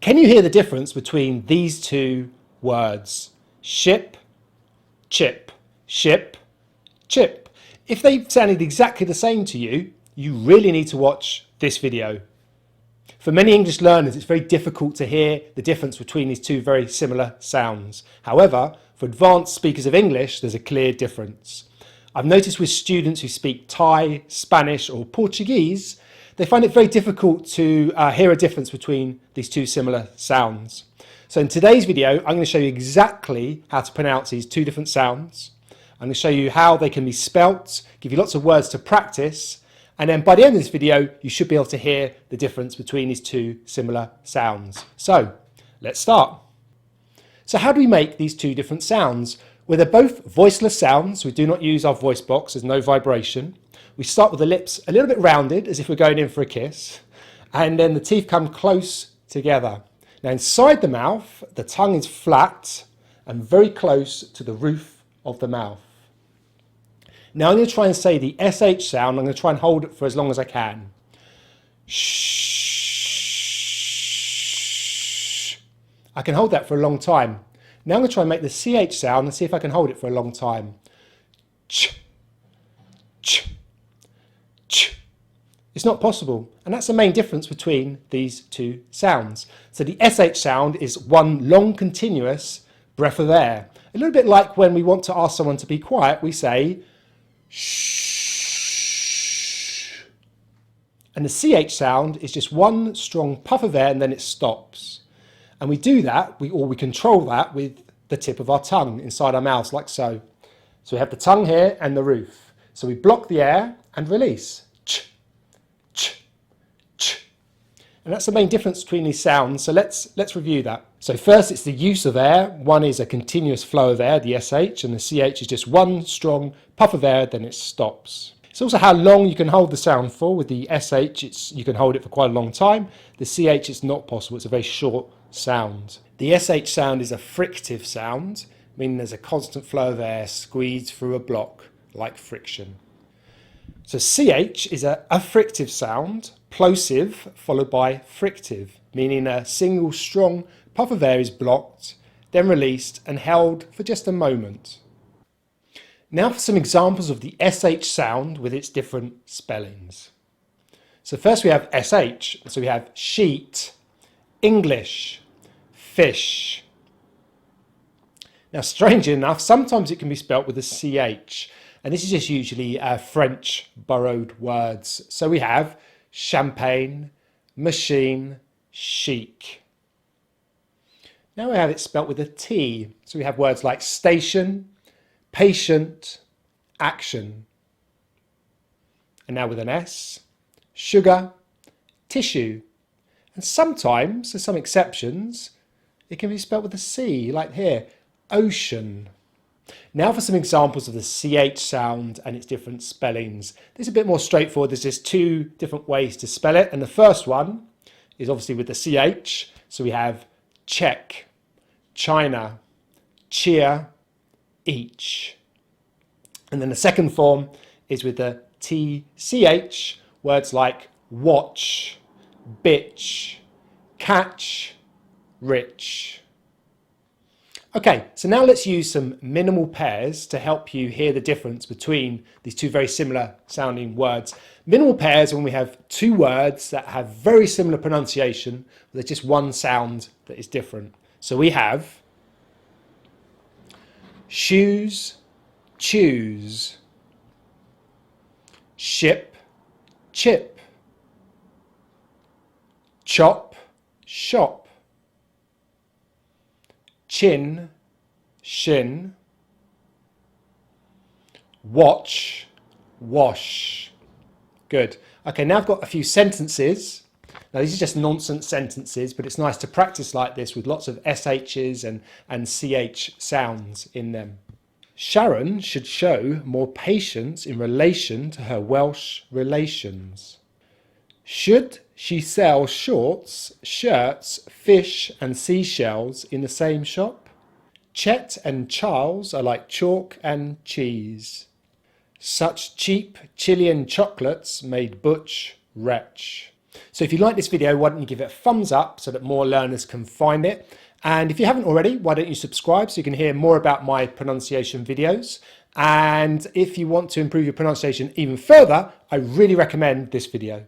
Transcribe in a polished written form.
Can you hear the difference between these two words? Ship, chip, ship, chip. If they sounded exactly the same to you, you really need to watch this video. For many English learners, it's very difficult to hear the difference between these two very similar sounds. However, for advanced speakers of English, there's a clear difference. I've noticed with students who speak Thai, Spanish or Portuguese, they find it very difficult to hear a difference between these two similar sounds. So in today's video, I'm going to show you exactly how to pronounce these two different sounds. I'm going to show you how they can be spelt, give you lots of words to practice, and then by the end of this video, you should be able to hear the difference between these two similar sounds. So let's start. So how do we make these two different sounds? Well, they're both voiceless sounds. We do not use our voice box. There's no vibration. We start with the lips a little bit rounded, as if we're going in for a kiss, and then the teeth come close together. Now inside the mouth, the tongue is flat and very close to the roof of the mouth. Now I'm going to try and say the SH sound. I'm going to try and hold it for as long as I can. Shh. I can hold that for a long time. Now I'm going to try and make the CH sound and see if I can hold it for a long time. Ch, ch, ch. It's not possible, and that's the main difference between these two sounds. So the SH sound is one long continuous breath of air. A little bit like when we want to ask someone to be quiet, we say shh. And the CH sound is just one strong puff of air and then it stops. And we do that, we control that with the tip of our tongue inside our mouths, like so. So we have the tongue here and the roof. So we block the air and release. Ch, ch, ch. And that's the main difference between these sounds. So let's review that. So first, it's the use of air. One is a continuous flow of air, the SH, and the CH is just one strong puff of air, then it stops. It's also how long you can hold the sound for. With the SH, you can hold it for quite a long time. The CH, it's not possible. It's a very short sound. The SH sound is a frictive sound, meaning there's a constant flow of air squeezed through a block, like friction. So CH is a affrictive sound, plosive followed by frictive, meaning a single strong puff of air is blocked, then released and held for just a moment. Now for some examples of the SH sound with its different spellings. So first we have SH, so we have sheet, English, fish. Now strangely enough, sometimes it can be spelt with a CH, and this is just usually French borrowed words. So we have champagne, machine, chic. Now we have it spelt with a T, so we have words like station, patient, action. And now with an S, sugar, tissue. And sometimes, there's some exceptions, it can be spelt with a C, like here, ocean. Now for some examples of the CH sound and its different spellings. This is a bit more straightforward. There's just two different ways to spell it. And the first one is obviously with the CH. So we have check, China, cheer, each. And then the second form is with the TCH, words like watch, bitch, catch, rich. Okay, so now let's use some minimal pairs to help you hear the difference between these two very similar sounding words. Minimal pairs are when we have two words that have very similar pronunciation, but there's just one sound that is different. So we have shoes, choose, ship, chip, chop, shop, chin, shin, watch, wash. Good. Okay, now I've got a few sentences. Now these are just nonsense sentences, but it's nice to practice like this with lots of SHs and CH sounds in them. Sharon should show more patience in relation to her Welsh relations. Should she sell shorts, shirts, fish and seashells in the same shop? Chet and Charles are like chalk and cheese. Such cheap Chilean chocolates made Butch wretch. So if you like this video, why don't you give it a thumbs up so that more learners can find it? And if you haven't already, why don't you subscribe so you can hear more about my pronunciation videos? And if you want to improve your pronunciation even further, I really recommend this video.